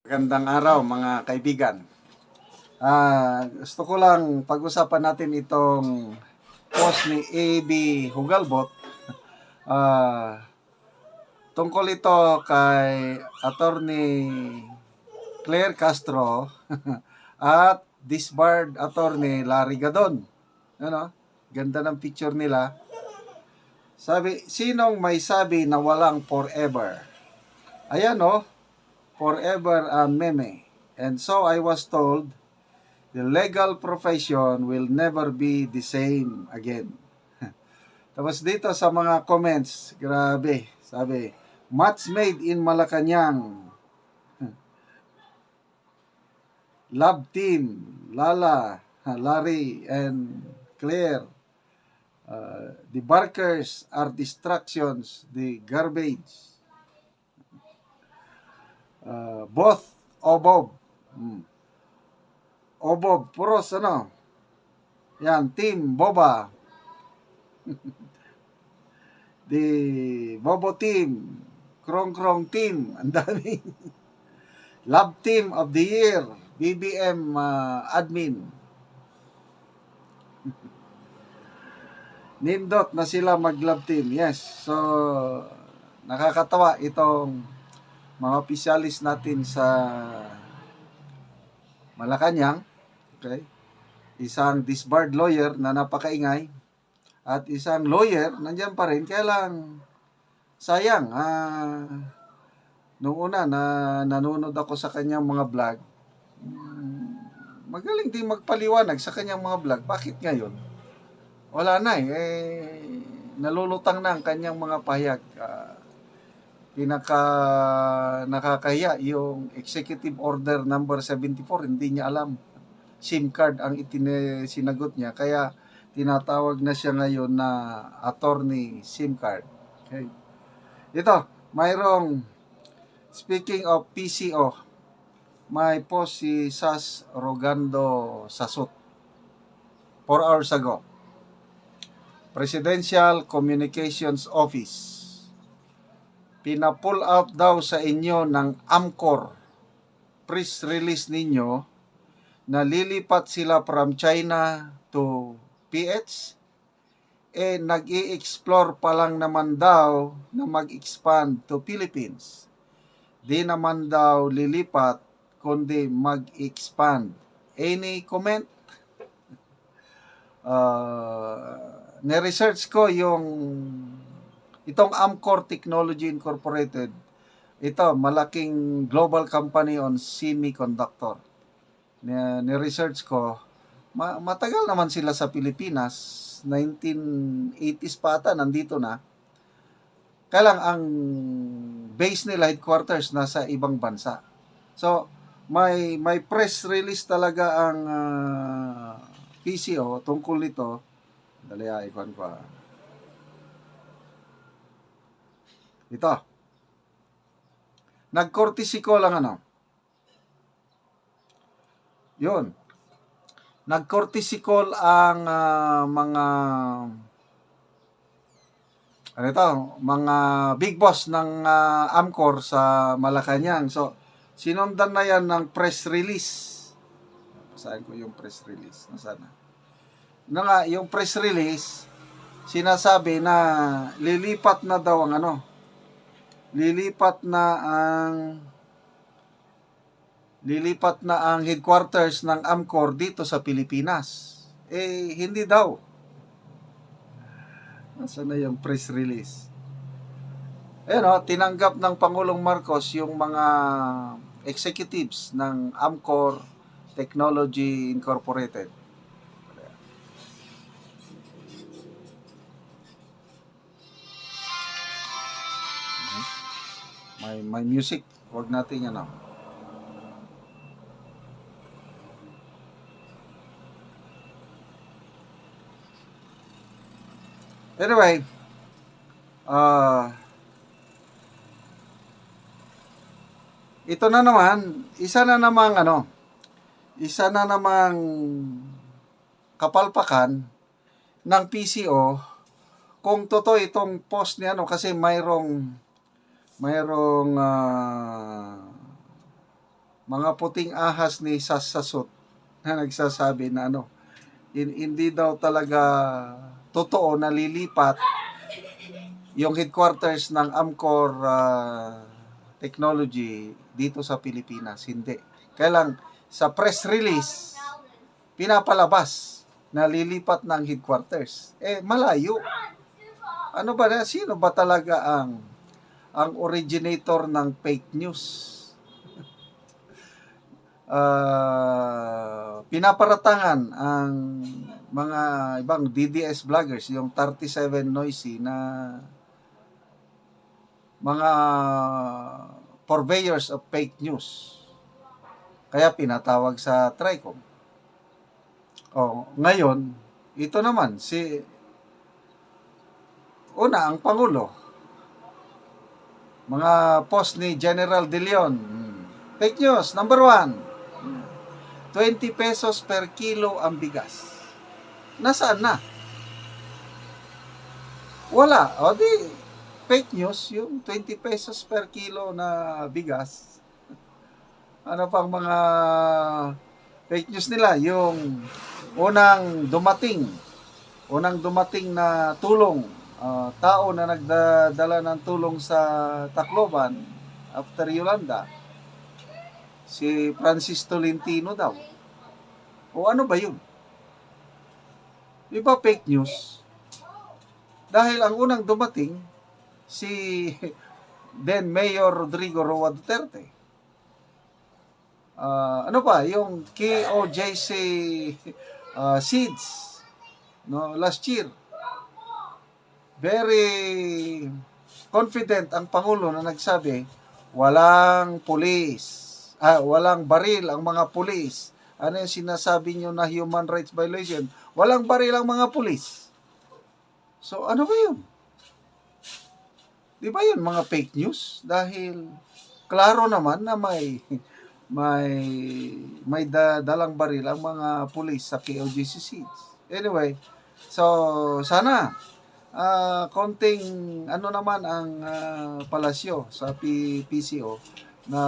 Magandang araw mga kaibigan. Gusto ko lang pag-usapan natin itong post ni A.B. Hugalbot. Tungkol ito kay Attorney Claire Castro at disbarred Attorney Larry Gadon. Ano? Ganda ng picture nila. Sabi, sinong may sabi na walang forever? Ayan forever meme. And so I was told, the legal profession will never be the same again. Tapos dito sa mga comments, grabe, sabi, match made in Malacanang. Love team, Lala, Larry, and Claire. The barkers are distractions, the garbage. Both Obob. Obob, puros Yan, team Boba. The Bobo team, Krong team, ang dami. Love team of the year, BBM admin. Nindot na sila mag-love team. Yes. So, nakakatawa itong mga opisyalis natin sa Malacanang. Okay? Isang disbarred lawyer na napakaingay at isang lawyer nandiyan pa rin. Kaya lang, sayang, nung una na nanonood ako sa kanyang mga vlog, magaling din magpaliwanag sa kanyang mga vlog. Bakit ngayon? Wala na nalulutang na ang kanyang mga pahayag. Nakakahiya yung Executive Order number 74, hindi niya alam. SIM card ang sinagot niya. Kaya tinatawag na siya ngayon na attorney SIM card. Okay. Ito, mayroong, speaking of PCO, may post si Sas Rogando Sasut 4 hours ago. Presidential Communications Office. Pina-pull out daw sa inyo ng AMCOR press release ninyo na lilipat sila from China to PH. Nag-i-explore pa lang naman daw na mag-expand to Philippines. Di naman daw lilipat, kundi mag-expand. Any comment? Ni-research ko itong Amcor Technology Incorporated. Ito, malaking global company on semiconductor. Ni-research ko, matagal naman sila sa Pilipinas. 1980s pa ata, nandito na. Kaya lang, ang base nila, headquarters, nasa ibang bansa. So, may press release talaga ang PCO tungkol nito. Dali, icon ko. Ito. Nag-courtesy call lang Yun. Nag-courtesy call ang mga big boss ng Amcor sa Malacanang. So, sinundan na yan ng press release. Saan ko yung press release? Nasaan na? Yung press release, sinasabi na lilipat na daw ang lilipat na ang headquarters ng Amcor dito sa Pilipinas. Hindi daw. Nasaan na yung press release? Tinanggap ng Pangulong Marcos yung mga executives ng Amcor Technology Incorporated. May music. Huwag natin Anyway, ito na naman, isa na namang kapalpakan ng PCO kung totoo itong post ni kasi mayroong mga puting ahas ni Sasasot na nagsasabi na hindi daw talaga totoo na lilipat yung headquarters ng Amcor Technology dito sa Pilipinas. Hindi. Kaya lang, sa press release, pinapalabas na lilipat ng headquarters. Malayo. Ano ba na? Sino ba talaga ang originator ng fake news? Pinaparatangan ang mga ibang DDS vloggers, yung 37 Noisy na mga purveyors of fake news. Kaya pinatawag sa TRICOM. Ngayon, ito naman, ang Pangulo. Mga post ni General De Leon. Fake news, number 1. 20 pesos per kilo ang bigas. Nasaan na? Wala. Fake news, yung 20 pesos per kilo na bigas. Ano pang mga fake news nila? Yung unang dumating na tulong, tao na nagdadala ng tulong sa Tacloban after Yolanda, si Francis Tolentino daw. Ano ba yun? Di ba fake news? Dahil ang unang dumating, si then Mayor Rodrigo Roa Duterte. Yung KOJC seeds, last year. Very confident ang Pangulo na nagsabi, walang baril ang mga pulis. Ano yung sinasabi nyo na human rights violation? Walang baril ang mga pulis. So, ano ba yun? Di ba yun mga fake news? Dahil, klaro naman na may dalang baril ang mga pulis sa KOJC seeds. Anyway, so, sana, konting, naman ang palasyo sa PCO, na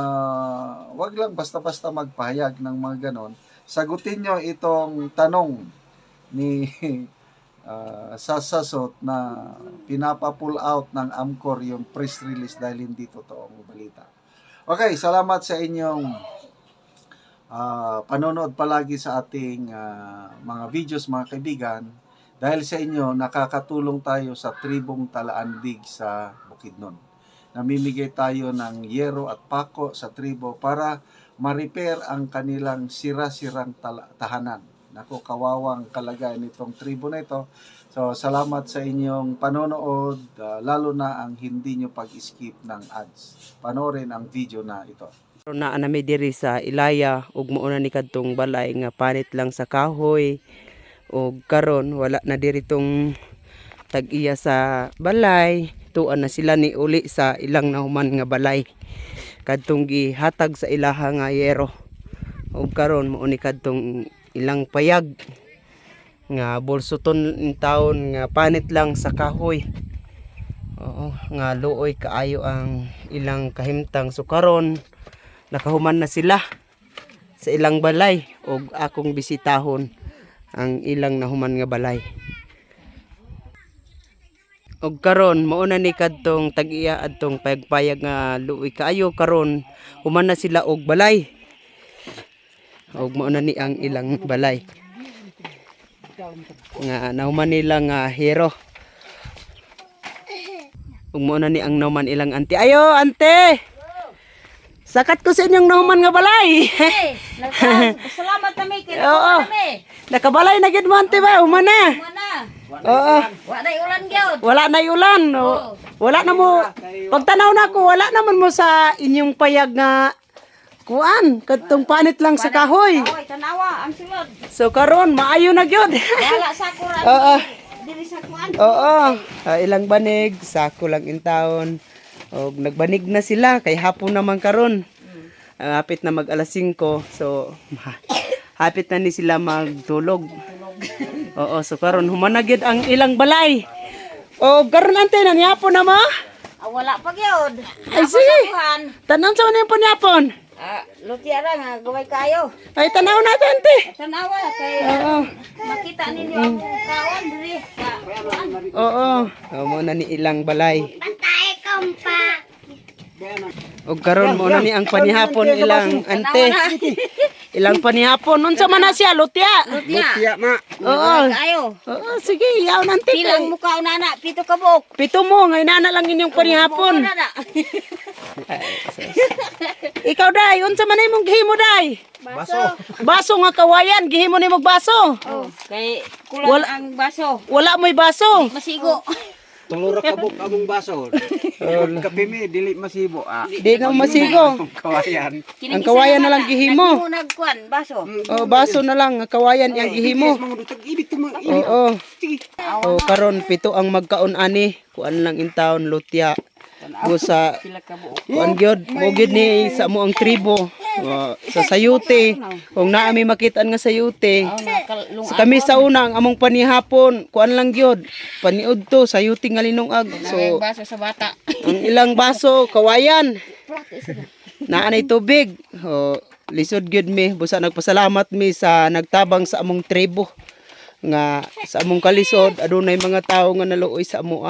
wag lang basta-basta magpahayag ng mga ganon. Sagutin nyo itong tanong ni Sasasot na pinapa-pull out ng Amcor yung press release dahil hindi totoong balita. Okay, salamat sa inyong panonood palagi sa ating mga videos, mga kaibigan. Dahil sa inyo, nakakatulong tayo sa tribong Talaandig sa Bukidnon. Namimigay tayo ng yero at pako sa tribo para ma-repair ang kanilang sira-sirang tahanan. Naku, kawawang kalagayan nitong tribo na ito. So, salamat sa inyong panonood, lalo na ang hindi nyo pag-skip ng ads. Panoorin ang video na ito. Na anami diri sa Ilaya ug mauna ni kadtong balay nga panit lang sa kahoy ug karon wala na diri tong tag-iya sa balay, tuan na sila ni uli sa ilang nahuman nga balay kadtong gihatag sa ilaha nga yero. Ug karon mao ni kadtong ilang payag nga bolsuton in taon nga panit lang sa kahoy. Nga luoy kaayo ang ilang kahimtang. So karon nakahuman na sila sa ilang balay ug akong bisitahon ang ilang nahuman nga balay. Og karon mao na ni kadtong tag-iya adtong payag-payag nga luoy kaayo karon human na sila og balay. Og mao na ni ang ilang balay. Nga nahuman nila nga hero. Og mao na ni ang nahuman ilang ante. Ayo ante. Sakat ko sa inyong nahuman nga balay. Salamat kami kay Oo. kami. Nakabalay na gid mo ante ba? Human na. Mana? Oo. Wa day ulan gyud. Wala na ulan. Wala na mo. Pagtanaw na ko, wala naman mo sa inyong payag nga kuan. Kadtong panit lang sa kahoy. Oy, tanawa ang sulod. So karon maayo na gyud. Wala sa kuran. Oo. Dili sa kuan. Oo. Ilang banig, sako lang in taon. Og nagbanig na sila kay hapon naman karon. Hapit na mag alas 5. So hapit na ni sila magtulog. Oo, so karon human na gyud ang ilang balay. O karon ante na niyapon na mo? Wala pa gyud. Ay sige. Tanan sa man yung panyapon. Lutia ra nga gaway kayo. Ay, tanaw natin, ante. Tanawa kay Oo. makita ninyo ang kawan diri sa kuan. Oo. Mo na ni ilang balay. Patay kompa. Og karon mo na ni ang panihapon ilang ante. Ilang panihapon. Unsa man na siya, Lutia? Lutia. ma. Oo. Kayo. Oo, sige, yaw nante. Pilang mukha unana, pito ka buk. Pito mo, ngay nana lang inyong panihapon. Ikaw, day, unsa man imong gihimo, day? Baso. Baso nga kawayan, gihimo nimo baso. Oh, kay kulang ang baso. Wala mo'y baso. Masigo. Tulura ka buk among baso. Kape mi dili masibo. Di na masigo. Kawayan. Ang kawayan na lang gihimo. Mo nagkuan baso. Oh, baso na lang, nga kawayan yang gihimo. Oo. Oh, karon pito ang magkaon ani. Kuan lang in town, Lutia. Busa Pila ka buok. kuan gyud, mo gyud ni sa mo ang tribo. Sa sayute. Kung naa mi makitaan nga sayute. So, kami sa una ang among panihapon, kuan lang gyud. Paniud to sayute nga linungag. So Baso sa bata. ang ilang baso kawayan. Naanay tubig. Lisod gyud mi, busa nagpasalamat mi sa nagtabang sa among tribo nga sa among kalisod adunay mga tawo nga naluoy sa amo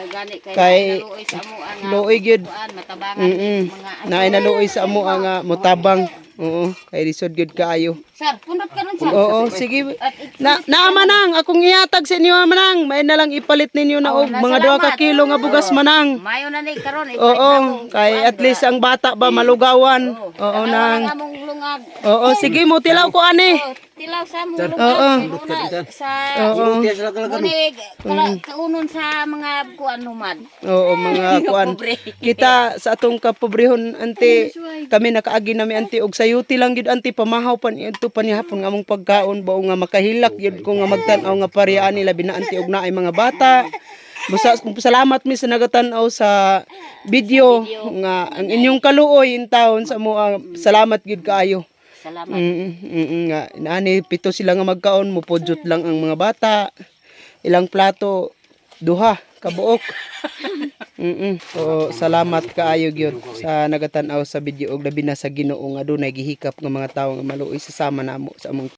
Gani Kay- kay naluoy sa amo ang luoy gyud. kuan matabangan mga Naay naluoy sa amo nga motabang. Oo, kay lisod gyud kaayo. Sir, pundot ka nun sir. Oo, sige. Na manang akong ihatag sa inyo manang. May na lang ipalit ninyo na og mga 2 ka kilo nga bugas manang. Mayo na ni karon Oo, kay at least ang bata ba malugawan. Oo nang. among lungag. Oo, sige mo tilaw ko ani. Oh, tilaw sa among Oo. lungag. Sa Oo. kunig kaunon sa mga kuan humad. Oo, mga kuan. Kita sa atong kapobrehon ante, kami nakaagi nami ante og sayuti lang gyud ante pamahaw pan ito panihapon nga among pagkaon bao nga makahilak gyud ko nga magtan-aw nga paryaan nila binaanti og naay mga bata. Salamat mi sa nagatan-aw sa video nga ang inyong kaluoy in town sa mo salamat gyud kaayo. Salamat. Nga inaani pito sila nga magkaon mo pudyot lang ang mga bata. Ilang plato 2 kabuok. So salamat kaayo gyud sa nagatan-aw sa video og labi na sa Ginoo nga adunay gihikap nga mga tawo nga maluoy sa sama namo sa among